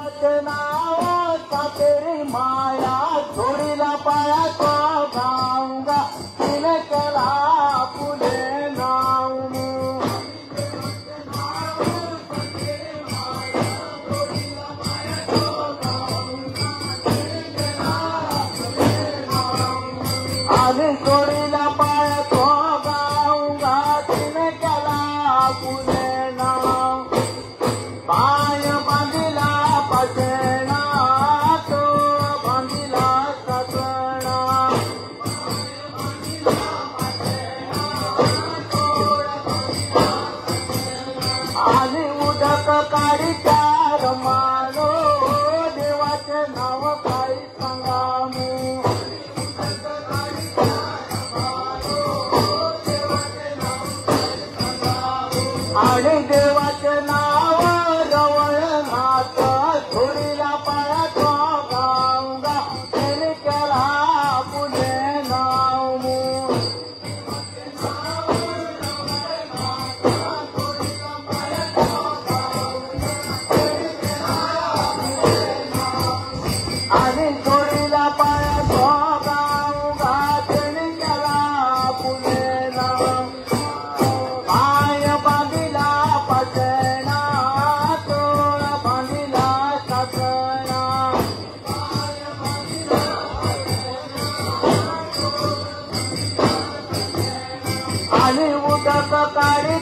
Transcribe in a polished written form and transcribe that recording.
नाव सातेरी माया जोडीला पाया तो गाऊंगा तिने केला फुले नाव आणि जोडीला पाया तो गाऊंगा तिने केला फुले नाव पाय बांधिला पाचणा तो बांधिला सगळा आणि उदक काढी चार मानो देवाचे नाव काही सांगामू आणि देवाचे नाव रवळनाथ धुळीला पाया तो गाऊंगा त्याने केला पुणे नाव आणि धुळीला पाया तो गाऊंगा त्याने केला पुणे नाव पाय बांधिला पाचणा तो बांधिला सासणा आणि उदक काढी